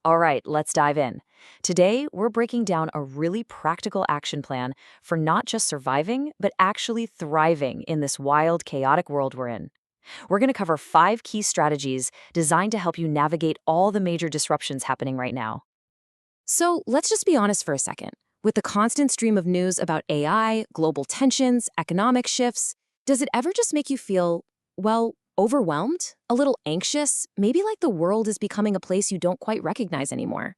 All right, let's dive in. Today, we're breaking down a really practical action plan for not just surviving, but actually thriving in this wild, chaotic world we're in. We're going to cover 5 key strategies designed to help you navigate all the major disruptions happening right now. So let's just be honest for a second. With the constant stream of news about AI, global tensions, economic shifts, does it ever just make you feel, well, overwhelmed? A little anxious? Maybe like the world is becoming a place you don't quite recognize anymore?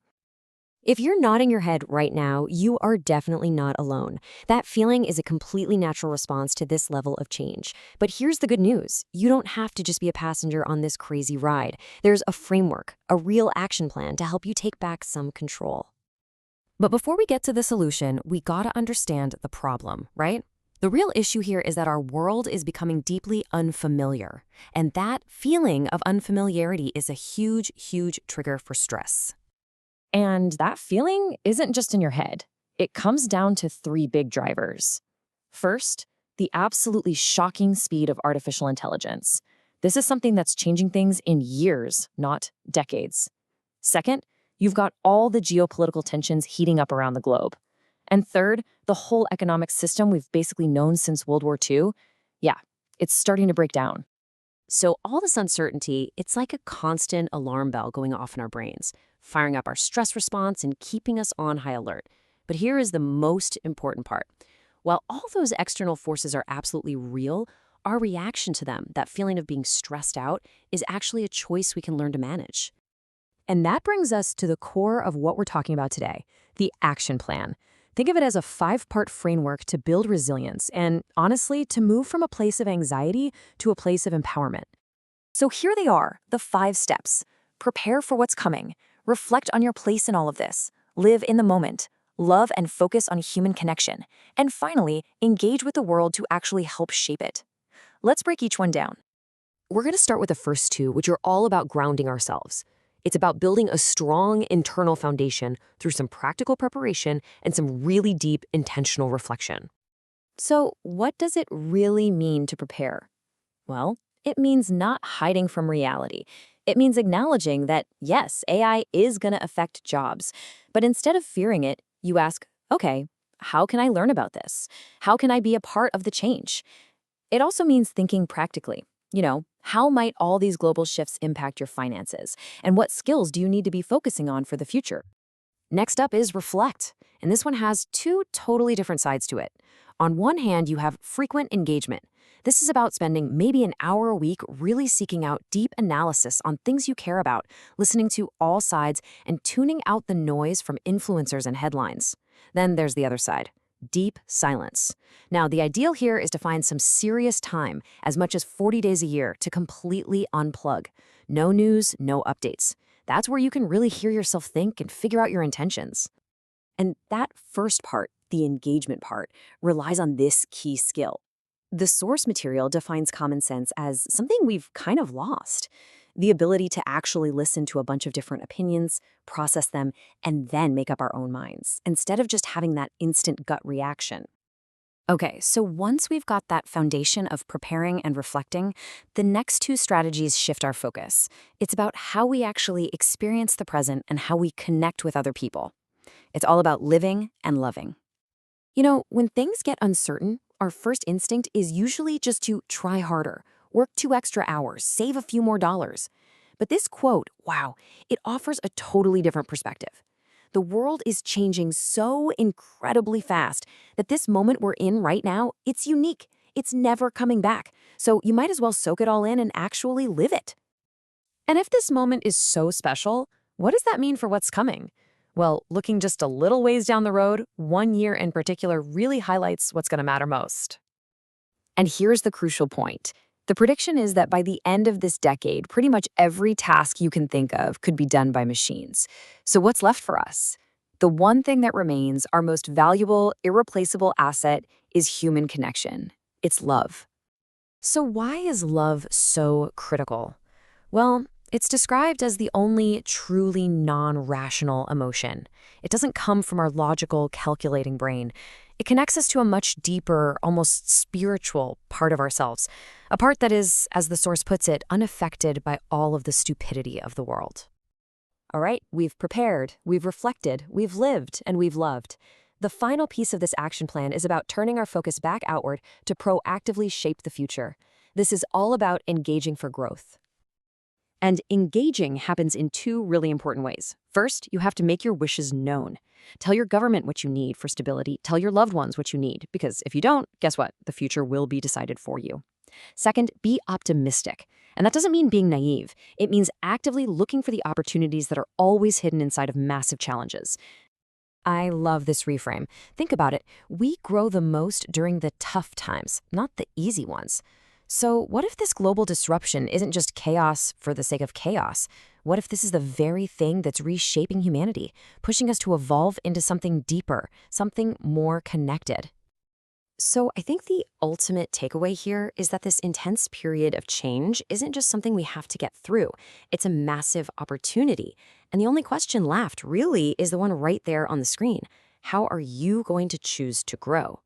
If you're nodding your head right now, you are definitely not alone. That feeling is a completely natural response to this level of change. But here's the good news. You don't have to just be a passenger on this crazy ride. There's a framework, a real action plan to help you take back some control. But before we get to the solution, we gotta understand the problem, right? The real issue here is that our world is becoming deeply unfamiliar. And that feeling of unfamiliarity is a huge, huge trigger for stress. And that feeling isn't just in your head. It comes down to 3 big drivers. First, the absolutely shocking speed of artificial intelligence. This is something that's changing things in years, not decades. Second, you've got all the geopolitical tensions heating up around the globe. And third, the whole economic system we've basically known since World War II, yeah, it's starting to break down. So all this uncertainty, it's like a constant alarm bell going off in our brains, firing up our stress response and keeping us on high alert. But here is the most important part. While all those external forces are absolutely real, our reaction to them, that feeling of being stressed out, is actually a choice we can learn to manage. And that brings us to the core of what we're talking about today, the action plan. Think of it as a 5-part framework to build resilience and, honestly, to move from a place of anxiety to a place of empowerment. So here they are, the 5 steps. Prepare for what's coming. Reflect on your place in all of this. Live in the moment. Love and focus on human connection. And finally, engage with the world to actually help shape it. Let's break each one down. We're going to start with the first 2, which are all about grounding ourselves. It's about building a strong internal foundation through some practical preparation and some really deep intentional reflection. So, what does it really mean to prepare? Well, it means not hiding from reality. It means acknowledging that, yes, AI is going to affect jobs. But instead of fearing it, you ask, okay, how can I learn about this? How can I be a part of the change? It also means thinking practically. How might all these global shifts impact your finances? And what skills do you need to be focusing on for the future? Next up is reflect, and this one has 2 totally different sides to it. On one hand, you have frequent engagement. This is about spending maybe an hour a week really seeking out deep analysis on things you care about, listening to all sides, and tuning out the noise from influencers and headlines. Then there's the other side. Deep silence. Now, the ideal here is to find some serious time, as much as 40 days a year, to completely unplug. No news, no updates. That's where you can really hear yourself think and figure out your intentions. And that first part, the engagement part, relies on this key skill. The source material defines common sense as something we've kind of lost. The ability to actually listen to a bunch of different opinions, process them, and then make up our own minds, instead of just having that instant gut reaction. Okay, so once we've got that foundation of preparing and reflecting, the next 2 strategies shift our focus. It's about how we actually experience the present and how we connect with other people. It's all about living and loving. When things get uncertain, our first instinct is usually just to try harder, work 2 extra hours, save a few more dollars. But this quote, wow, it offers a totally different perspective. The world is changing so incredibly fast that this moment we're in right now, it's unique. It's never coming back. So you might as well soak it all in and actually live it. And if this moment is so special, what does that mean for what's coming? Well, looking just a little ways down the road, 1 year in particular really highlights what's going to matter most. And here's the crucial point. The prediction is that by the end of this decade, pretty much every task you can think of could be done by machines. So what's left for us? The one thing that remains, our most valuable, irreplaceable asset, is human connection. It's love. So why is love so critical? Well, it's described as the only truly non-rational emotion. It doesn't come from our logical, calculating brain. It connects us to a much deeper, almost spiritual part of ourselves, a part that is, as the source puts it, unaffected by all of the stupidity of the world. All right, we've prepared, we've reflected, we've lived, and we've loved. The final piece of this action plan is about turning our focus back outward to proactively shape the future. This is all about engaging for growth. And engaging happens in two really important ways. First, you have to make your wishes known. Tell your government what you need for stability. Tell your loved ones what you need, because if you don't, guess what? The future will be decided for you. Second, be optimistic. And that doesn't mean being naive. It means actively looking for the opportunities that are always hidden inside of massive challenges. I love this reframe. Think about it. We grow the most during the tough times, not the easy ones. So what if this global disruption isn't just chaos for the sake of chaos? What if this is the very thing that's reshaping humanity, pushing us to evolve into something deeper, something more connected? So I think the ultimate takeaway here is that this intense period of change isn't just something we have to get through. It's a massive opportunity. And the only question left, really, is the one right there on the screen. How are you going to choose to grow?